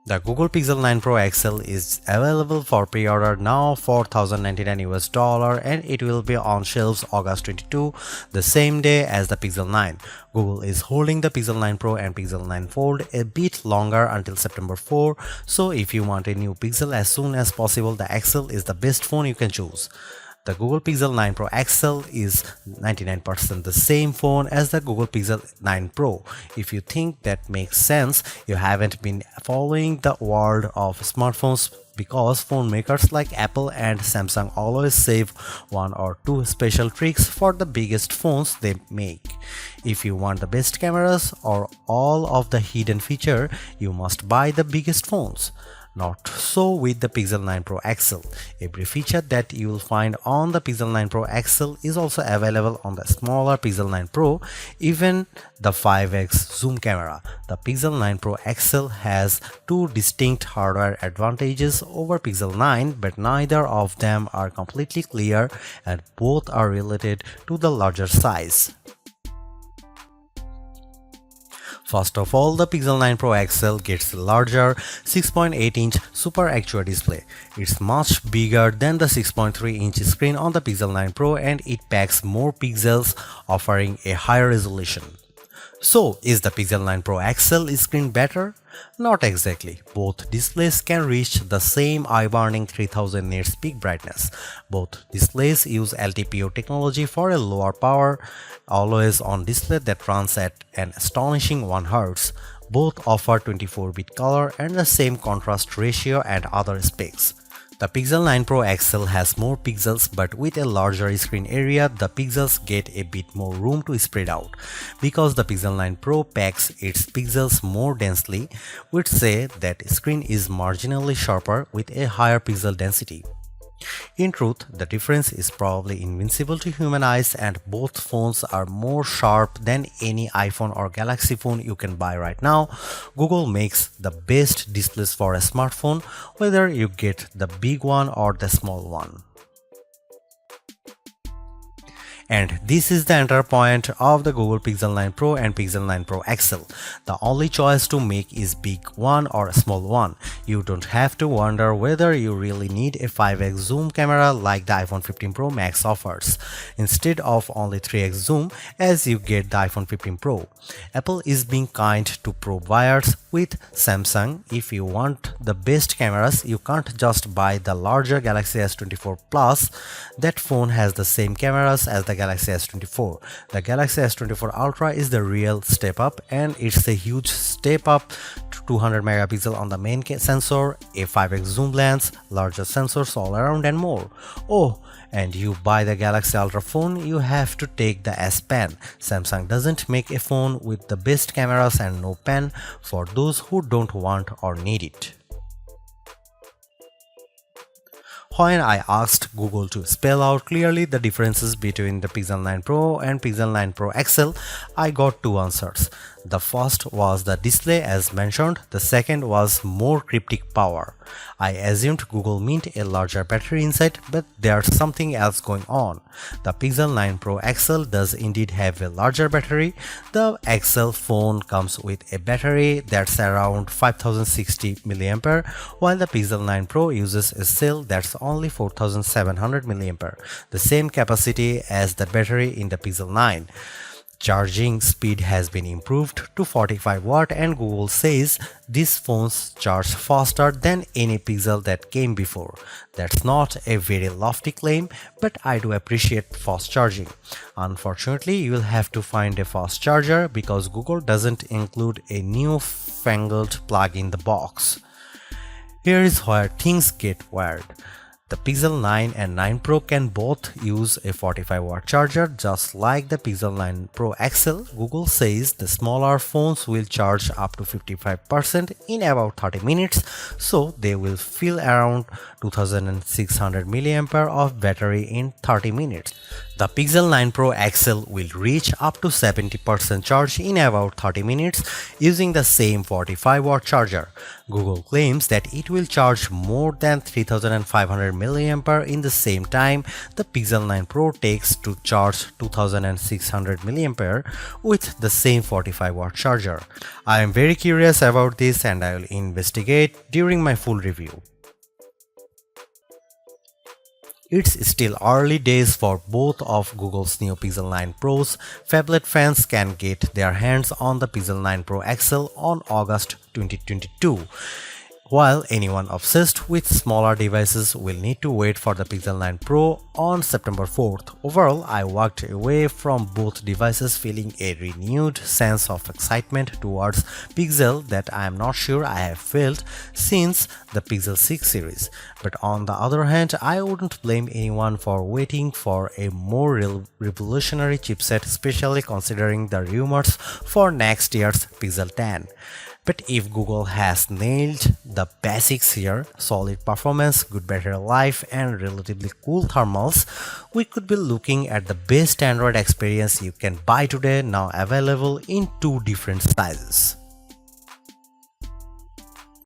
The Google Pixel 9 Pro XL is available for pre-order now for $1,099 and it will be on shelves August 22, the same day as the Pixel 9. Google is holding the Pixel 9 Pro and Pixel 9 Fold a bit longer until September 4, so if you want a new Pixel as soon as possible, the XL is the best phone you can choose. The Google Pixel 9 Pro XL is 99% the same phone as the Google Pixel 9 Pro. If you think that makes sense, you haven't been following the world of smartphones because phone makers like Apple and Samsung always save one or two special tricks for the biggest phones they make. If you want the best cameras or all of the hidden feature, you must buy the biggest phones. Not so with the Pixel 9 Pro XL. Every feature that you will find on the Pixel 9 Pro XL is also available on the smaller Pixel 9 Pro, even the 5x zoom camera. The Pixel 9 Pro XL has two distinct hardware advantages over Pixel 9, but neither of them are completely clear and both are related to the larger size. First of all, the Pixel 9 Pro XL gets a larger 6.8-inch Super ActuaI display. It's much bigger than the 6.3-inch screen on the Pixel 9 Pro and it packs more pixels, offering a higher resolution. So, is the Pixel 9 Pro XL screen better? Not exactly. Both displays can reach the same eye-burning 3000 nits peak brightness. Both displays use LTPO technology for a lower power, always-on display that runs at an astonishing 1 Hz. Both offer 24-bit color and the same contrast ratio and other specs. The Pixel 9 Pro XL has more pixels, but with a larger screen area, the pixels get a bit more room to spread out. Because the Pixel 9 Pro packs its pixels more densely, we'd say that screen is marginally sharper with a higher pixel density. In truth, the difference is probably invincible to human eyes and both phones are more sharp than any iPhone or Galaxy phone you can buy right now. Google makes the best displays for a smartphone, whether you get the big one or the small one. And this is the entire point of the Google Pixel 9 Pro and Pixel 9 Pro XL. The only choice to make is big one or small one. You don't have to wonder whether you really need a 5x zoom camera like the iPhone 15 Pro Max offers, instead of only 3x zoom as you get the iPhone 15 Pro. Apple is being kind to Pro buyers with Samsung. If you want the best cameras, you can't just buy the larger Galaxy S24 Plus. That phone has the same cameras as the Galaxy S24. The Galaxy S24 Ultra is the real step up and it's a huge step up to 200 megapixel on the main sensor, a 5x zoom lens, larger sensors all around and more. Oh, and you buy the Galaxy Ultra phone, you have to take the S Pen. Samsung doesn't make a phone with the best cameras and no pen for those who don't want or need it. When I asked Google to spell out clearly the differences between the Pixel 9 Pro and Pixel 9 Pro XL, I got two answers. The first was the display as mentioned, the second was more cryptic power. I assumed Google meant a larger battery inside, but there's something else going on. The Pixel 9 Pro XL does indeed have a larger battery. The XL phone comes with a battery that's around 5060 mAh, while the Pixel 9 Pro uses a cell that's only 4700 mAh, the same capacity as the battery in the Pixel 9. Charging speed has been improved to 45 watt and Google says these phones charge faster than any Pixel that came before. That's not a very lofty claim, but I do appreciate fast charging. Unfortunately, you will have to find a fast charger because Google doesn't include a new-fangled plug in the box. Here is where things get weird. The Pixel 9 and 9 Pro can both use a 45 watt charger just like the Pixel 9 Pro XL. Google says the smaller phones will charge up to 55% in about 30 minutes, so they will fill around 2600 mAh of battery in 30 minutes. The Pixel 9 Pro XL will reach up to 70% charge in about 30 minutes using the same 45-watt charger. Google claims that it will charge more than 3500 mAh in the same time the Pixel 9 Pro takes to charge 2600 mAh with the same 45-watt charger. I am very curious about this and I will investigate during my full review. It's still early days for both of Google's new Pixel 9 Pros. Phablet fans can get their hands on the Pixel 9 Pro XL on August 2022. While anyone obsessed with smaller devices will need to wait for the Pixel 9 Pro on September 4th. Overall, I walked away from both devices feeling a renewed sense of excitement towards Pixel that I am not sure I have felt since the Pixel 6 series. But on the other hand, I wouldn't blame anyone for waiting for a more revolutionary chipset, especially considering the rumors for next year's Pixel 10. But if Google has nailed the basics here, solid performance, good battery life and relatively cool thermals, we could be looking at the best Android experience you can buy today, now available in two different sizes.